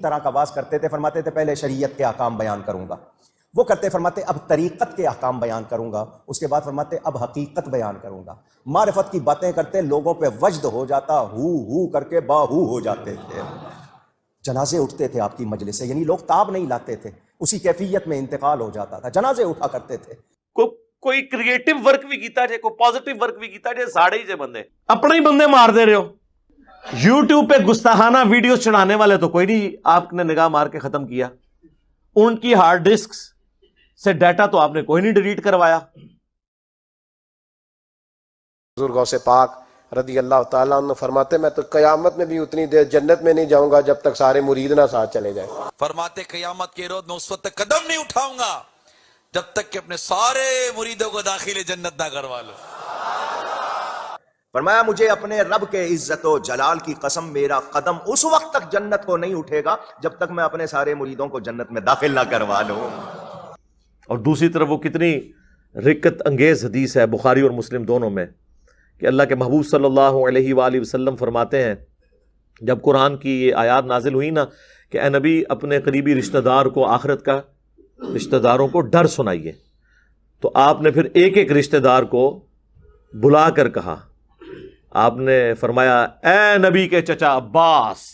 طرح کا باز کرتے تھے، فرماتے تھے پہلے شریعت کے احکام بیان کروں گا، وہ کرتے فرماتے اب طریقت کے احکام بیان کروں گا، اس کے بعد فرماتے اب حقیقت بیان کروں گا۔ معرفت کی باتیں کرتے لوگوں پہ وجد ہو جاتا، ہو کر کے باہو ہو جاتے تھے۔ جنازے اٹھتے تھے آپ کی مجلس سے، یعنی لوگ تاب نہیں لاتے تھے، اسی کیفیت میں انتقال ہو جاتا تھا، جنازے اٹھا کرتے تھے۔ کوئی کریٹو ورک بھی کیتا جائے، کوئی پازیٹیو ورک بھی کیتا جائے، ساڑے ہی جے بندے اپنے ہی بندے مار دے رہے ہو۔ یوٹیوب پہ گستاخانہ ویڈیوز چڑھانے والے تو کوئی نہیں آپ نے نگاہ مار کے ختم کیا، ان کی ہارڈ ڈسک سے ڈیٹا تو آپ نے کوئی نہیں ڈیلیٹ کروایا۔ حضور غوث پاک رضی اللہ تعالیٰ عنہ فرماتے میں تو قیامت میں بھی اتنی دیر جنت میں نہیں جاؤں گا جب تک سارے مرید نہ ساتھ چلے جائیں۔ فرماتے قیامت کے روز میں اس وقت تک قدم نہیں اٹھاؤں گا جب تک کہ اپنے سارے مریدوں کو داخل جنت نہ کروا لو۔ فرمایا مجھے اپنے رب کے عزت و جلال کی قسم میرا قدم اس وقت تک جنت کو نہیں اٹھے گا جب تک میں اپنے سارے مریدوں کو جنت میں داخل نہ کروا لوں۔ اور دوسری طرف وہ کتنی رکت انگیز حدیث ہے بخاری اور مسلم دونوں میں کہ اللہ کے محبوب صلی اللہ علیہ وآلہ وسلم فرماتے ہیں جب قرآن کی یہ آیات نازل ہوئی نا کہ اے نبی اپنے قریبی رشتہ دار کو آخرت کا رشتہ داروں کو ڈر سنائیے، تو آپ نے پھر ایک ایک رشتہ دار کو بلا کر کہا، آپ نے فرمایا اے نبی کے چچا عباس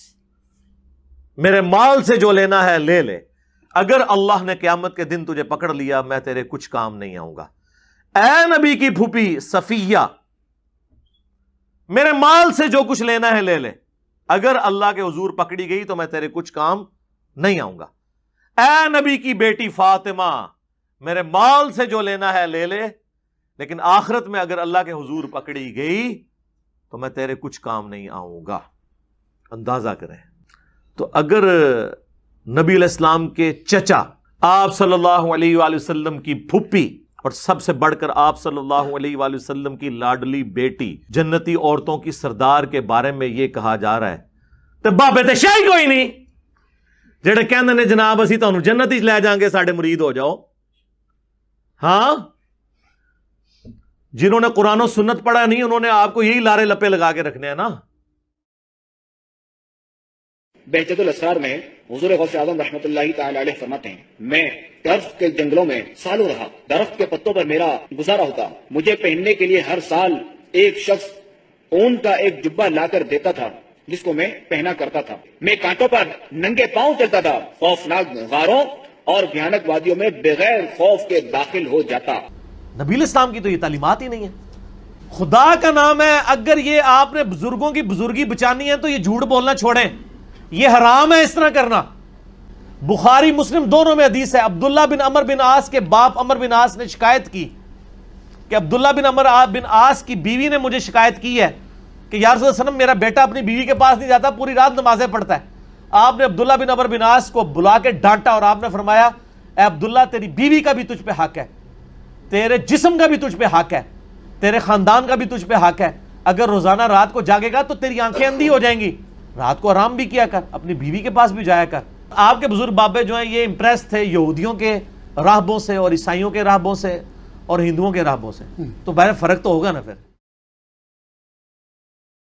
میرے مال سے جو لینا ہے لے لے، اگر اللہ نے قیامت کے دن تجھے پکڑ لیا میں تیرے کچھ کام نہیں آؤں گا۔ اے نبی کی پھوپھی صفیہ میرے مال سے جو کچھ لینا ہے لے لے، اگر اللہ کے حضور پکڑی گئی تو میں تیرے کچھ کام نہیں آؤں گا۔ اے نبی کی بیٹی فاطمہ میرے مال سے جو لینا ہے لے لے، لیکن آخرت میں اگر اللہ کے حضور پکڑی گئی تو میں تیرے کچھ کام نہیں آؤں گا۔ اندازہ کریں تو اگر نبی علیہ السلام کے چچا آپ صلی اللہ علیہ وآلہ وسلم کی پھپھی اور سب سے بڑھ کر آپ صلی اللہ علیہ وآلہ وسلم کی لاڈلی بیٹی جنتی عورتوں کی سردار کے بارے میں یہ کہا جا رہا ہے تو بابے تے شاہی کوئی نہیں جڑے کہندے نے جناب اسی تانوں جنت ہی لے جائیں گے ساڈے مرید ہو جاؤ۔ ہاں جنہوں نے قرآن و سنت پڑھا نہیں انہوں نے آپ کو یہی لارے لپے لگا کے رکھنے ہیں نا۔ بہجت الاسرار میں حضور غوث اعظم رحمۃ اللہ تعالی علیہ فرماتے ہیں میں درخت کے جنگلوں میں سالوں رہا، درخت کے پتوں پر میرا گزارا ہوتا، مجھے پہننے کے لیے ہر سال ایک شخص اون کا ایک جبہ لا کر دیتا تھا جس کو میں پہنا کرتا تھا، میں کانٹوں پر ننگے پاؤں چلتا تھا، خوفناک غاروں اور بھیانک وادیوں میں بغیر خوف کے داخل ہو جاتا۔ نبی علیہ السلام کی تو یہ تعلیمات ہی نہیں ہے۔ خدا کا نام ہے اگر یہ آپ نے بزرگوں کی بزرگی بچانی ہے تو یہ جھوٹ بولنا چھوڑیں، یہ حرام ہے اس طرح کرنا۔ بخاری مسلم دونوں میں حدیث ہے، عبداللہ بن عمر بن عاص کے باپ عمر بن عاص نے شکایت کی کہ عبداللہ بن عمر بن عاص کی بیوی نے مجھے شکایت کی ہے کہ یا رسول اللہ علیہ وسلم میرا بیٹا اپنی بیوی کے پاس نہیں جاتا، پوری رات نمازیں پڑھتا ہے۔ آپ نے عبداللہ بن عمر بن عاص کو بلا کے ڈانٹا اور آپ نے فرمایا اے عبداللہ تیری بیوی کا بھی تجھ پہ حق ہے، تیرے جسم کا بھی تجھ پہ حق ہے، تیرے خاندان کا بھی تجھ پہ حق ہے، اگر روزانہ رات کو جاگے گا تو تیری آنکھیں اندھی ہو جائیں گی، رات کو آرام بھی کیا کر، اپنی بیوی کے پاس بھی جایا کر۔ آپ کے بزرگ بابے جو ہیں یہ امپریس تھے یہودیوں کے راہبوں سے اور عیسائیوں کے راہبوں سے اور ہندوؤں کے راہبوں سے، تو بہر فرق تو ہوگا نا پھر۔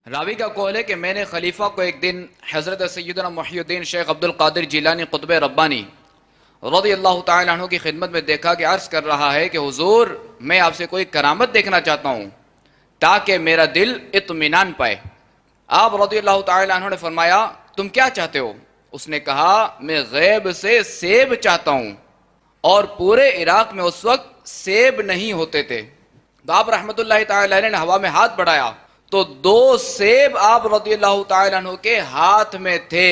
راوی کا قول ہے کہ میں نے خلیفہ کو ایک دن حضرت سیدنا محی الدین شیخ عبد القادر جیلانی قطب ربانی رضی اللہ تعالی عنہ کی خدمت میں دیکھا کہ عرض کر رہا ہے کہ حضور میں آپ سے کوئی کرامت دیکھنا چاہتا ہوں تاکہ میرا دل اطمینان پائے۔ آپ رضی اللہ تعالی عنہ نے فرمایا تم کیا چاہتے ہو؟ اس نے کہا میں غیب سے سیب چاہتا ہوں، اور پورے عراق میں اس وقت سیب نہیں ہوتے تھے۔ تو آپ رحمت اللہ تعالی علیہ نے ہوا میں ہاتھ بڑھایا تو 2 سیب آپ رضی اللہ تعالی عنہ کے ہاتھ میں تھے۔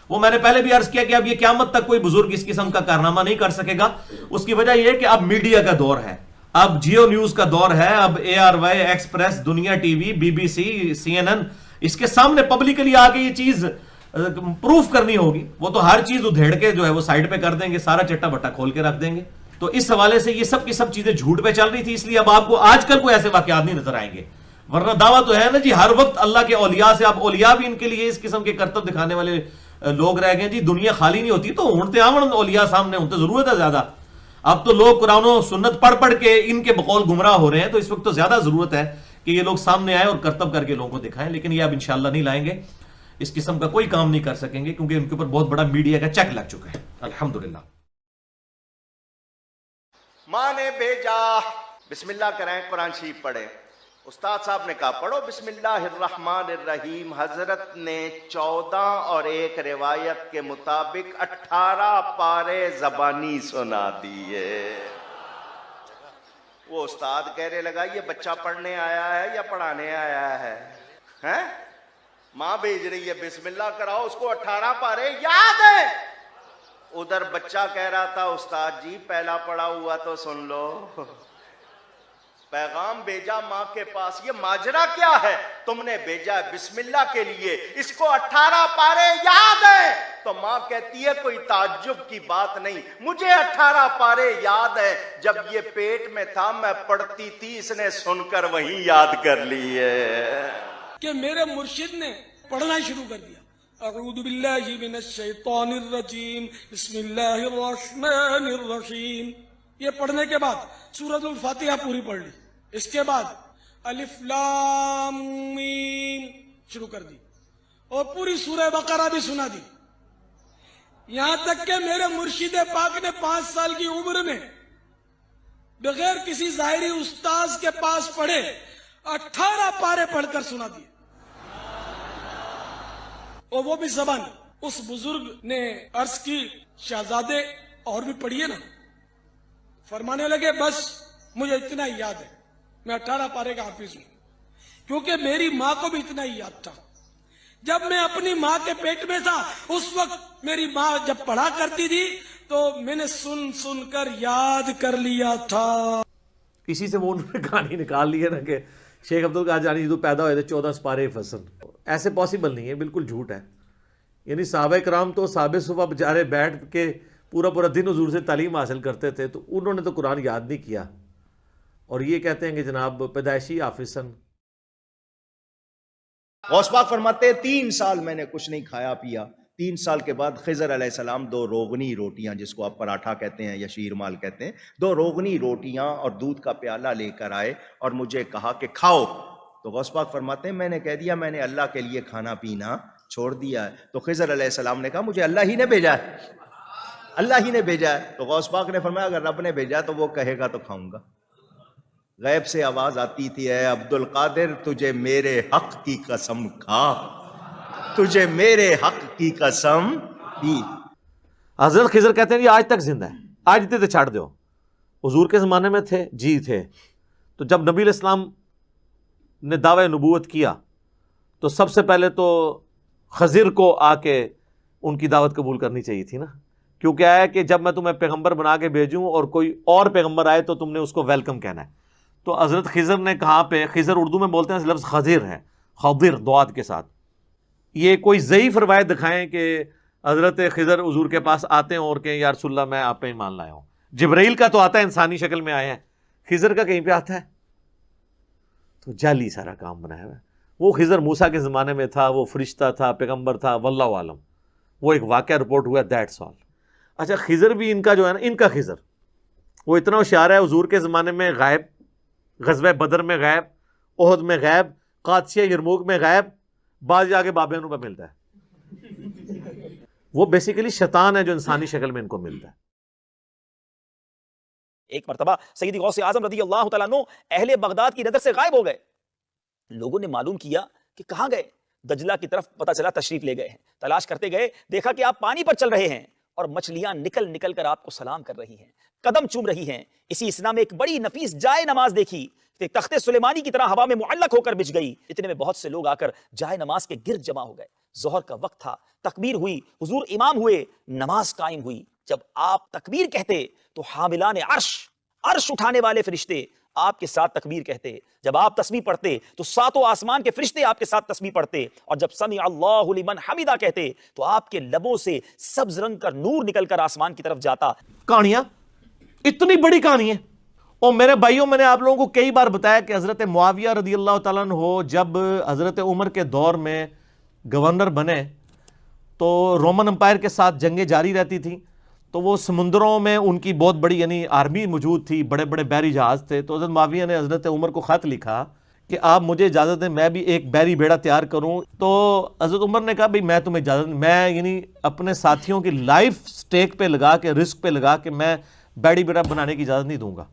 وہ میں نے پہلے بھی عرض کیا کہ اب یہ قیامت تک کوئی بزرگ اس قسم کا کارنامہ نہیں کر سکے گا۔ اس کی وجہ یہ ہے کہ اب میڈیا کا دور ہے، اب جیو نیوز کا دور ہے، اب ARY ایکسپریس، دنیا ٹی وی، BBC، CNN، اس کے سامنے پبلکلی آ کے یہ چیز پروف کرنی ہوگی۔ وہ تو ہر چیز ادھیڑ کے جو ہے وہ سائڈ پہ کر دیں گے، سارا چٹا بٹا کھول کے رکھ دیں گے۔ تو اس حوالے سے یہ سب کی سب چیزیں جھوٹ پہ چل رہی تھی، اس لیے اب آپ کو آج کل کوئی ایسے واقعات نہیں نظر آئیں گے، ورنہ دعویٰ تو ہے نا جی ہر وقت اللہ کے اولیاء سے۔ اب اولیاء بھی ان کے لیے اس قسم کے کرتب دکھانے والے لوگ رہ گئے جی، دنیا خالی نہیں ہوتی تو ہونتے آمن اولیاء سامنے ہونتے ضرورت ہے زیادہ۔ اب تو لوگ قرآن و سنت پڑھ پڑھ کے ان کے بقول گمراہ ہو رہے ہیں، تو اس وقت تو زیادہ ضرورت ہے کہ یہ لوگ سامنے آئے اور کرتب کر کے لوگوں کو دکھائیں، لیکن یہ اب انشاءاللہ نہیں لائیں گے۔ اس قسم کا کوئی کام نہیں کر سکیں گے، کیونکہ ان کے اوپر بہت بڑا میڈیا کا چیک لگ چکا ہے الحمدللہ۔ ماں نے بھیجا، بسم اللہ کریں، قرآن شریف پڑھیں۔ استاد صاحب نے کہا پڑھو بسم اللہ الرحمن الرحیم۔ حضرت نے 14 اور ایک روایت کے مطابق 18 پارے زبانی سنا دیے۔ وہ استاد کہنے لگا یہ بچہ پڑھنے آیا ہے یا پڑھانے آیا ہے؟ ہیں؟ ماں بھیج رہی ہے بسم اللہ کراؤ، اس کو 18 پارے یاد ہیں۔ ادھر بچہ کہہ رہا تھا استاد جی پہلا پڑھا ہوا تو سن لو۔ پیغام بھیجا ماں کے پاس، یہ ماجرا کیا ہے؟ تم نے بھیجا ہے بسم اللہ کے لیے، اس کو 18 پارے یاد ہیں۔ تو ماں کہتی ہے کوئی تعجب کی بات نہیں، مجھے 18 پارے یاد ہیں، جب یہ پیٹ میں تھا میں پڑھتی تھی، اس نے سن کر وہیں یاد کر لی ہے کہ میرے مرشد نے پڑھنا شروع کر دیا، اعوذ باللہ من الشیطان الرجیم بسم اللہ الرحمن الرحیم۔ یہ پڑھنے کے بعد سورۃ الفاتحہ پوری پڑھ لی، اس کے بعد الف لام میم شروع کر دی، اور پوری سورہ بقرہ بھی سنا دی، یہاں تک کہ میرے مرشد پاک نے 5 سال کی عمر میں بغیر کسی ظاہری استاذ کے پاس پڑھے 18 پارے پڑھ کر سنا دیے، اور وہ بھی زبان۔ اس بزرگ نے عرض کی شہزادے اور بھی پڑھیے نا، فرمانے لگے بس مجھے اتنا ہی یاد ہے، میں 18 پارے کا حافظ ہوں، کیونکہ میری ماں کو بھی اتنا ہی یاد تھا۔ جب میں اپنی ماں کے پیٹ میں تھا اس وقت میری ماں جب پڑھا کرتی تھی تو میں نے سن سن کر یاد کر لیا تھا۔ اسی سے وہ انہوں نے کہانی نکال لی ہے نا کہ شیخ عبد القادر جو پیدا ہوئے تھے 14 پارے فصل، ایسے پاسبل نہیں ہے، بالکل جھوٹ ہے۔ یعنی صحابہ کرام تو صحابہ صبح بچارے بیٹھ کے پورا دن حضور سے تعلیم حاصل کرتے تھے، تو انہوں نے تو قرآن یاد نہیں کیا، اور یہ کہتے ہیں کہ جناب پیدائشی حافظ سن۔ غوث پاک فرماتے 3 سال میں نے کچھ نہیں کھایا پیا۔ 3 سال کے بعد خضر علیہ السلام 2 روغنی روٹیاں، جس کو آپ پراٹھا کہتے ہیں یا شیر مال کہتے ہیں، 2 روغنی روٹیاں اور دودھ کا پیالہ لے کر آئے اور مجھے کہا کہ کھاؤ۔ تو غوث پاک فرماتے ہیں میں نے کہہ دیا میں نے اللہ کے لیے کھانا پینا چھوڑ دیا ہے۔ تو خضر علیہ السلام نے کہا مجھے اللہ ہی نے بھیجا ہے، اللہ ہی نے بھیجا ہے۔ تو غوث پاک نے فرمایا اگر رب نے بھیجا تو وہ کہے گا تو کھاؤں گا۔ غیب سے آواز آتی تھی اے عبد القادر تجھے میرے حق کی قسم کھا، تجھے میرے حق کی قسم دی۔ حضرت خضر کہتے ہیں یہ آج تک زندہ ہے، آج تے چھاڑ دو۔ حضور کے زمانے میں تھے؟ جی تھے۔ تو جب نبی علیہ السلام نے دعوی نبوت کیا تو سب سے پہلے تو خضر کو آ کے ان کی دعوت قبول کرنی چاہیے تھی نا، کیونکہ ہے کہ جب میں تمہیں پیغمبر بنا کے بھیجوں اور کوئی اور پیغمبر آئے تو تم نے اس کو ویلکم کہنا ہے۔ تو حضرت خضر نے کہاں پہ، خضر اردو میں بولتے ہیں لفظ خضر ہے، خضر دوات کے ساتھ۔ یہ کوئی ضعیف روایت دکھائیں کہ حضرت خضر حضور کے پاس آتے ہیں اور کہیں یا رسول اللہ میں آپ پہ ایمان لایا ہوں۔ جبرائیل کا تو آتا ہے انسانی شکل میں آیا ہے، خضر کا کہیں پہ آتا ہے؟ تو جعلی سارا کام بنایا ہوا ہے۔ وہ خضر موسیٰ کے زمانے میں تھا، وہ فرشتہ تھا، پیغمبر تھا، واللہ عالم، وہ ایک واقعہ رپورٹ ہوا، دیٹس آل۔ اچھا خضر بھی ان کا جو ہے نا، ان کا خضر وہ اتنا ہوشیار ہے، حضور کے زمانے میں غائب، غزوہ بدر میں غائب، احد میں غائب، قادسیہ یرموک میں غائب، بعض جا کے بابیانوں پہ ملتا ہے۔ وہ بیسیکلی شیطان ہے جو انسانی شکل میں ان کو ملتا ہے۔ ایک مرتبہ سیدی غوث اعظم رضی اللہ تعالیٰ عنہ اہل بغداد کی نظر سے غائب ہو گئے۔ لوگوں نے معلوم کیا کہ کہاں گئے، دجلہ کی طرف پتہ چلا تشریف لے گئے ہیں۔ تلاش کرتے گئے، دیکھا کہ آپ پانی پر چل رہے ہیں اور مچھلیاں نکل نکل کر آپ کو سلام کر رہی ہیں، قدم چوم رہی ہیں۔ اسی اسنا میں ایک بڑی نفیس جائے نماز دیکھی، ایک تخت سلیمانی کی طرح ہوا میں معلق ہو کر بچھ گئی۔ اتنے میں بہت سے لوگ آ کر جائے نماز کے گرد جمع ہو گئے۔ ظہر کا وقت تھا، تکبیر ہوئی، حضور امام ہوئے، نماز قائم ہوئی۔ جب آپ تکبیر کہتے تو حاملان عرش اٹھانے والے فرشتے آپ کے ساتھ تکبیر کہتے۔ جب آپ تسبیح پڑھتے تو 7 آسمان کے فرشتے آپ کے ساتھ تسبیح پڑھتے، اور جب سمع اللہ لمن حمدہ کہتے تو آپ کے لبوں سے سبز رنگ کا نور نکل کر آسمان کی طرف جاتا۔ کہانیاں اتنی بڑی کہانی ہے۔ اور میرے بھائیوں میں نے آپ لوگوں کو کئی بار بتایا کہ حضرت معاویہ رضی اللہ تعالیٰ عنہ جب حضرت عمر کے دور میں گورنر بنے تو رومن امپائر کے ساتھ جنگیں جاری رہتی تھیں، تو وہ سمندروں میں ان کی بہت بڑی یعنی آرمی موجود تھی، بڑے بڑے بحری جہاز تھے۔ تو حضرت معاویہ نے حضرت عمر کو خط لکھا کہ آپ مجھے اجازت دیں میں بھی ایک بحری بیڑا تیار کروں. تو حضرت عمر نے کہا بھئی میں تمہیں اجازت دیں, میں یعنی اپنے ساتھیوں کی لائف سٹیک پہ لگا کے, رسک پہ لگا کے میں بحری بیڑا بنانے کی اجازت نہیں دوں گا.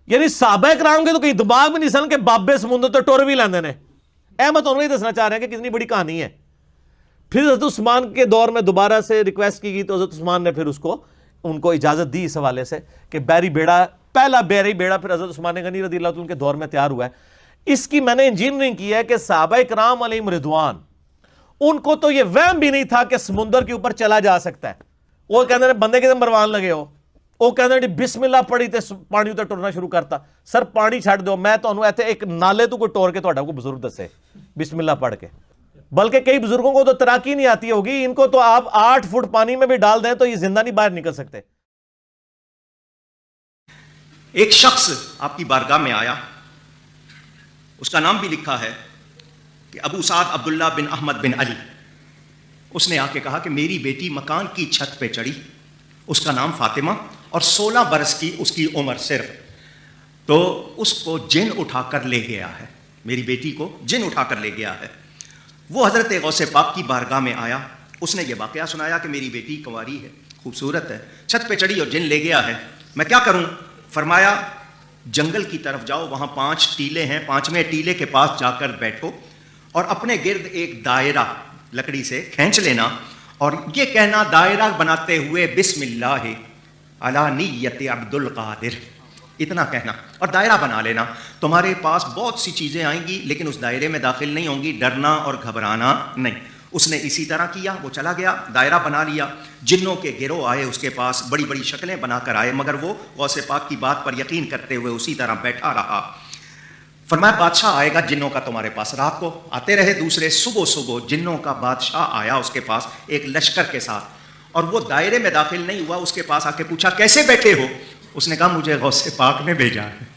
یعنی صحابہ کرام کے تو کہیں دماغ میں نہیں سن کہ بابے سمندر تو ٹور بھی لیندے نے. احمد انہوں نے دسنا چاہ رہے ہیں کہ کتنی بڑی کہانی ہے. پھر حضرت عثمان کے دور میں دوبارہ سے ریکویسٹ کی گئی تو حضرت عثمان نے پھر ان کو اجازت دی اس حوالے سے کہ بحری بیڑا, پہلا بحری بیڑا پھر حضرت عثمان غنی رضی اللہ عنہ کے دور میں تیار ہوا ہے. اس کی میں نے انجینئرنگ کی ہے کہ صحابہ کرام علیہم رضوان, ان کو تو یہ وہم بھی نہیں تھا کہ سمندر کے اوپر چلا جا سکتا ہے. وہ کہتے ہیں بندے کے مروان لگے ہو, وہ کہتے ہیں بسم اللہ پڑھی تے پانی تے ٹرنا شروع کرتا. سر پانی چھڈ دو, میں تانوں ایتھے ایک نالے تو کوئی ٹور کے تہاڈا کوئی بزرگ دسے بسم اللہ پڑھ کے. بلکہ کئی بزرگوں کو تو تیراکی نہیں آتی ہوگی, ان کو تو آپ 8 فٹ پانی میں بھی ڈال دیں تو یہ زندہ نہیں باہر نکل سکتے. ایک شخص آپ کی بارگاہ میں آیا, اس کا نام بھی لکھا ہے کہ ابو سعد عبداللہ بن احمد بن علی. اس نے آ کے کہا کہ میری بیٹی مکان کی چھت پہ چڑھی, اس کا نام فاطمہ اور 16 برس کی اس کی عمر صرف, تو اس کو جن اٹھا کر لے گیا ہے, میری بیٹی کو جن اٹھا کر لے گیا ہے. وہ حضرت غوث پاک کی بارگاہ میں آیا, اس نے یہ واقعہ سنایا کہ میری بیٹی کنواری ہے, خوبصورت ہے, چھت پہ چڑھی اور جن لے گیا ہے, میں کیا کروں؟ فرمایا جنگل کی طرف جاؤ, وہاں 5 ٹیلے ہیں, 5ویں ٹیلے کے پاس جا کر بیٹھو اور اپنے گرد ایک دائرہ لکڑی سے کھینچ لینا اور یہ کہنا دائرہ بناتے ہوئے بسم اللہ علی نیت عبد القادر, اتنا کہنا اور دائرہ بنا لینا. تمہارے پاس بہت سی چیزیں آئیں گی لیکن اس دائرے میں داخل نہیں ہوں گی, ڈرنا اور گھبرانا نہیں. اس نے اسی طرح کیا, وہ چلا گیا, دائرہ بنا لیا. جنوں کے گروہ آئے اس کے پاس, بڑی بڑی شکلیں بنا کر آئے, مگر وہ غوث پاک کی بات پر یقین کرتے ہوئے اسی طرح بیٹھا رہا. فرمایا بادشاہ آئے گا جنوں کا تمہارے پاس. رات کو آتے رہے دوسرے, صبح جنوں کا بادشاہ آیا اس کے پاس ایک لشکر کے ساتھ, اور وہ دائرے میں داخل نہیں ہوا. اس کے پاس آ کے پوچھا کیسے بیٹھے ہو؟ اس نے کہا مجھے غوث پاک نے بھیجا ہے,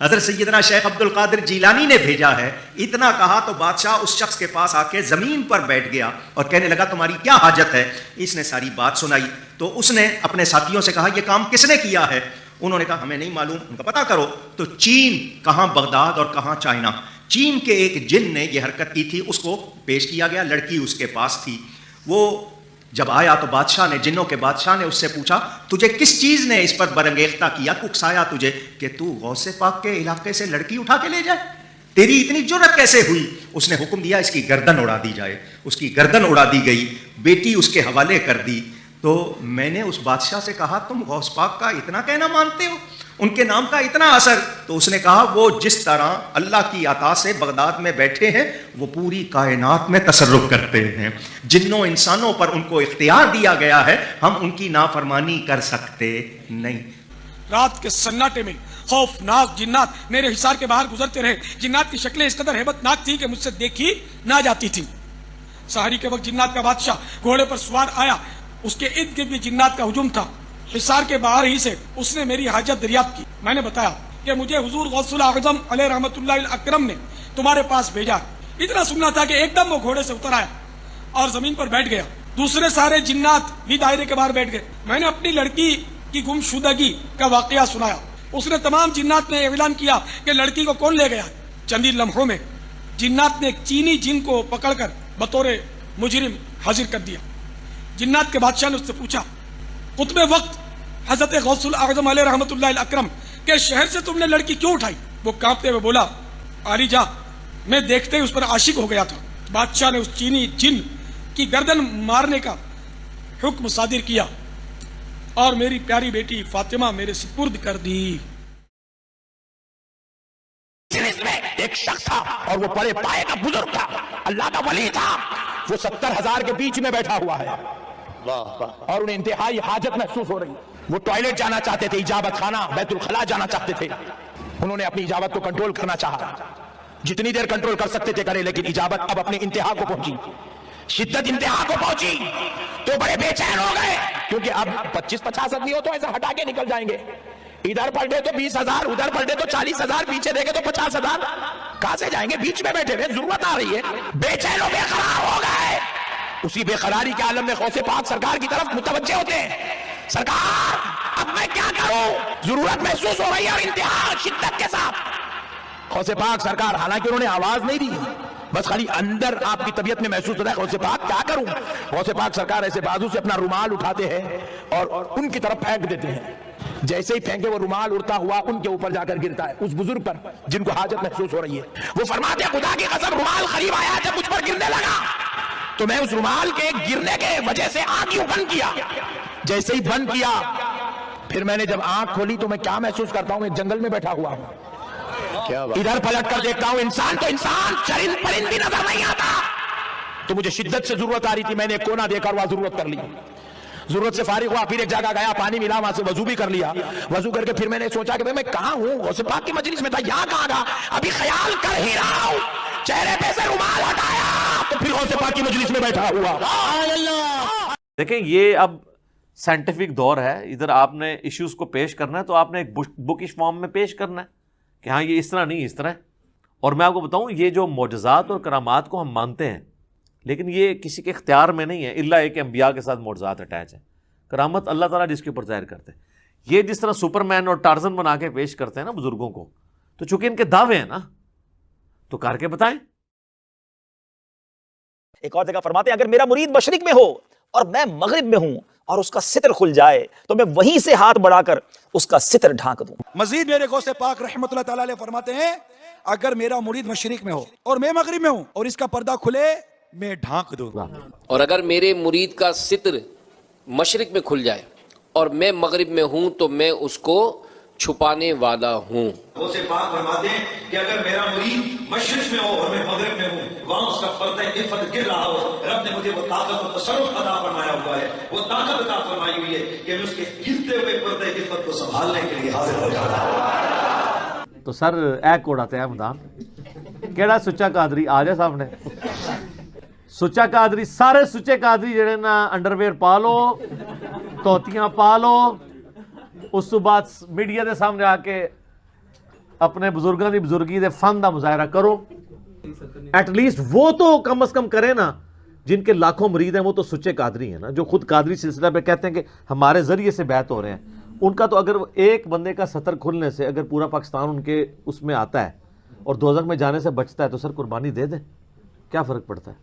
حضرت سیدنا شیخ عبد القادر جیلانی نے بھیجا ہے. اتنا کہا تو بادشاہ اس شخص کے پاس آ کے زمین پر بیٹھ گیا اور کہنے لگا تمہاری کیا حاجت ہے؟ اس نے ساری بات سنائی. تو اس نے اپنے ساتھیوں سے کہا یہ کام کس نے کیا ہے؟ انہوں نے کہا ہمیں نہیں معلوم. ان کا پتہ کرو. تو چین, کہاں بغداد اور کہاں چائنا, چین کے ایک جن نے یہ حرکت کی تھی, اس کو پیش کیا گیا, لڑکی اس کے پاس تھی. وہ جب آیا تو بادشاہ نے, جنوں کے بادشاہ نے اس سے پوچھا تجھے کس چیز نے اس پر برانگیختہ کیا, اکسایا تجھے کہ تو غوث پاک کے علاقے سے لڑکی اٹھا کے لے جائے؟ تیری اتنی جرأت کیسے ہوئی؟ اس نے حکم دیا اس کی گردن اڑا دی جائے. اس کی گردن اڑا دی گئی, بیٹی اس کے حوالے کر دی. تو میں نے اس بادشاہ سے کہا تم غوث پاک کا اتنا کہنا مانتے ہو, ان کے نام کا اتنا اثر؟ تو اس نے کہا وہ جس طرح اللہ کی عطا سے بغداد میں بیٹھے ہیں وہ پوری کائنات میں تصرف کرتے ہیں. جنوں انسانوں پر ان کو اختیار دیا گیا ہے, ہم ان کی نافرمانی کر سکتے نہیں. رات کے سناٹے میں خوفناک جنات میرے حصار کے باہر گزرتے رہے. جنات کی شکلیں اس قدر ہیبت ناک تھی کہ مجھ سے دیکھی نہ جاتی تھی. سحری کے وقت جنات کا بادشاہ گھوڑے پر سوار آیا, اس کے ارد گرد بھی جنات کا ہجوم تھا. حصار کے باہر ہی سے اس نے میری حاجت دریافت کی. میں نے بتایا کہ مجھے حضور غوث الاعظم علیہ رحمت اللہ الاکرم نے تمہارے پاس بھیجا. اتنا سننا تھا کہ ایک دم وہ گھوڑے سے اتر آیا اور زمین پر بیٹھ گیا. دوسرے سارے جنات بھی دائرے کے باہر بیٹھ گئے. میں نے اپنی لڑکی کی گمشدگی کا واقعہ سنایا. اس نے تمام جنات میں اعلان کیا کہ لڑکی کو کون لے گیا. چند ہی لمحوں میں جنات نے ایک چینی جن کو پکڑ کر بطور مجرم حاضر کر دیا. جنات کے بادشاہ نے اس سے پوچھا قطب وقت حضرت غوث الاعظم علیہ رحمت اللہ الاکرم کے شہر سے تم نے لڑکی کیوں اٹھائی؟ وہ کانپتے ہوئے بولا علی جا میں دیکھتے ہی اس پر عاشق ہو گیا تھا. بادشاہ نے اس چینی جن کی گردن مارنے کا حکم صادر کیا اور میری پیاری بیٹی فاطمہ میرے سپرد کر دی. ایک شخص تھا اور وہ بڑے پائے کا بزرگ تھا, اللہ کا ولی تھا. وہ 70,000 کے بیچ میں بیٹھا ہوا ہے اور انہیں انتہائی حاجت محسوس ہو رہی. وہ ٹوائلٹ جانا چاہتے تھے, اجابت خانہ بیت الخلا جانا چاہتے تھے. انہوں نے اپنی اجابت کو کنٹرول کرنا چاہا, جتنی دیر کنٹرول کر سکتے تھے کرے, لیکن اجابت اب اپنی انتہا کو پہنچی, شدت انتہا کو پہنچی تو بڑے بے چین ہو گئے. کیونکہ اب 25-50 آدمی ہو تو ایسا ہٹا کے نکل جائیں گے. ادھر پلٹے تو 20,000, ادھر پلٹے تو 40,000, پیچھے دیکھے تو 50,000. کہاں سے جائیں گے؟ بیچ میں بیٹھے ہوئے, ضرورت آ رہی ہے. بے چین و بے قرار ہو گئے. اسی بے قراری کے عالم میں غوث پاک سرکار کی طرف متوجہ ہوتے ہیں. سرکار اب میں کیا کروں؟ ضرورت محسوس ہو رہی ہے اور انتہا شدت کے ساتھ. غوث پاک سرکار حالانکہ انہوں نے آواز نہیں دی، بس خالی اندر آپ کی طبیعت میں محسوس ہوتا ہے غوث پاک کیا کروں. غوث پاک سرکار ایسے بازو سے اپنا رومال اٹھاتے ہیں اور ان کی طرف پھینک دیتے ہیں. جیسے ہی پھینکے وہ رومال اڑتا ہوا ان کے اوپر جا کر گرتا ہے، اس بزرگ پر جن کو حاجت محسوس ہو رہی ہے. وہ فرماتے ہیں خدا کی قسم رومال قریب آیا جب مجھ پر گرنے لگا تو میں اس رومال کے گرنے کے وجہ سے آنکھ یوں بند کیا. جیسے ہی بند کیا پھر میں نے جب آنکھ کھولی تو میں کیا محسوس کرتا ہوں؟ میں جنگل میں بیٹھا ہوا ہوں. ادھر پلٹ کر دیکھتا ہوں انسان تو انسان، چرند پرند بھی نظر نہیں آتا. تو مجھے شدت سے ضرورت آ رہی تھی، میں نے ایک کونا دیکھا اور وہاں ضرورت کر لی. ضرورت سے فارغ ہوا، پھر ایک جگہ گیا، پانی ملا، وہاں سے وضو بھی کر لیا. وضو کر کے پھر میں نے سوچا کہ میں کہاں ہوں؟ غوث پاک کی مجلس میں تھا، یہاں کہاں گا؟ ابھی خیال کر ہی رہا ہوں، چہرے پہ سے رومال ہٹایا تو پھر غوث پاک کی مجلس میں بیٹھا ہوا. دیکھیں یہ اب سائنٹیفک دور ہے، ادھر آپ نے ایشوز کو پیش کرنا ہے تو آپ نے ایک بکش فارم میں پیش کرنا ہے کہ ہاں یہ اس طرح نہیں اس طرح ہے. اور میں آپ کو بتاؤں یہ جو معجزات اور کرامات کو ہم مانتے ہیں لیکن یہ کسی کے اختیار میں نہیں ہے الا ایک انبیاء کے ساتھ معجزات اٹیچ ہیں. کرامت اللہ تعالیٰ جس کے اوپر ظاہر کرتے ہیں. یہ جس طرح سپر مین اور ٹارزن بنا کے پیش کرتے ہیں نا بزرگوں کو، تو چونکہ ان کے دعوے ہیں نا تو کر کے بتائیں. ایک اور جگہ فرماتے ہیں اگر میرا مرید مشرق میں ہو اور میں مغرب میں ہوں اور اس کا ستر کھل جائے تو میں وہیں سے ہاتھ بڑھا کر اس کا ستر ڈھانک دوں. مزید میرے غوث پاک رحمت اللہ تعالی علیہ فرماتے ہیں اگر میرا مرید مشرق میں ہو اور میں مغرب میں ہوں اور اس کا پردہ کھلے میں ڈھانک دوں. اور اگر میرے مرید کا ستر مشرق میں کھل جائے اور میں مغرب میں ہوں تو میں اس کو چھپانے والا ہوں. غوث پاک فرماتے ہیں کہ اگر میرا مرید مشرق میں ہو اور میں مغرب میں ہوں، وہاں اس کا پردہ عفت گر رہا ہو، رب نے مجھے وہ طاقت و تصرف عطا فرمایا ہوا ہے، وہ طاقت عطا فرمائی ہوئی ہے کہ میں اس کے گرتے ہوئے پردہ عفت کو سنبھالنے کے لیے حاضر ہو جاتا ہوں. تو سر اے کوڑا تے مدان کیڑا سچا قادری آ جائے سامنے. سچا قادری سارے سچے قادری جڑے نا انڈرویئر پا لو، توتیاں پا لو، اس تو بعد میڈیا دے سامنے آ کے اپنے بزرگاں دی بزرگی دے فن دا مظاہرہ کرو. ایٹ لیسٹ وہ تو کم از کم کرے نا. جن کے لاکھوں مرید ہیں وہ تو سچے قادری ہیں نا، جو خود قادری سلسلہ پہ کہتے ہیں کہ ہمارے ذریعے سے بیعت ہو رہے ہیں. ان کا تو اگر ایک بندے کا ستر کھلنے سے اگر پورا پاکستان ان کے اس میں آتا ہے اور دوزخ میں جانے سے بچتا ہے تو سر قربانی دے دیں، کیا فرق پڑتا ہے؟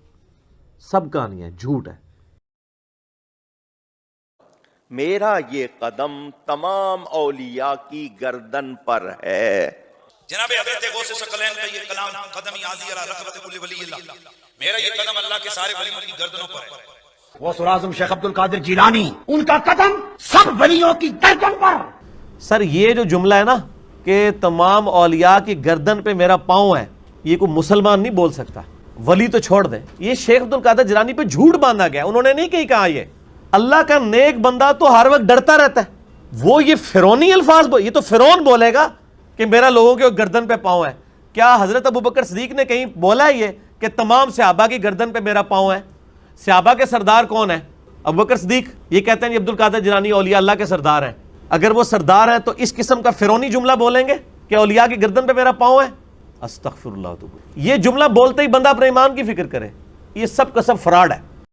سب کہانی ہے، جھوٹ ہے. میرا یہ قدم تمام اولیاء کی گردن پر ہے. جناب حضرت غوث ثقلین کا یہ کلام قدمی عازی علی رقبۃ کل ولی اللہ، میرا یہ قدم اللہ کے سارے ولیوں کی گردنوں پر ہے. غوث اعظم شیخ عبد القادر جیلانی، ان کا قدم سب ولیوں کی گردن پر. سر یہ جو جملہ ہے نا کہ تمام اولیاء کی گردن پہ میرا پاؤں ہے، یہ کوئی مسلمان نہیں بول سکتا. ولی تو چھوڑ دیں، یہ شیخ عبد القادر جیلانی پہ جھوٹ باندھا گیا. انہوں نے نہیں کہا یہ اللہ کا نیک بندہ تو ہر وقت ڈرتا رہتا ہے. وہ یہ فرعونی الفاظ یہ تو فرعون بولے گا کہ میرا لوگوں کے گردن پہ پاؤں ہے. کیا حضرت ابوبکر صدیق نے کہیں بولا ہے یہ کہ تمام صحابہ کی گردن پہ میرا پاؤں ہے؟ صحابہ کے سردار کون ہیں؟ ابوبکر صدیق. یہ کہتے ہیں عبد القادر جیلانی اولیاء اللہ کے سردار ہیں. اگر وہ سردار ہیں تو اس قسم کا فرعونی جملہ بولیں گے کہ اولیاء کی گردن پہ میرا پاؤں ہے؟ استغفر اللہ. یہ جملہ بولتے ہی بندہ اپنے ایمان کی فکر کرے. یہ سب کا سب فراڈ ہے.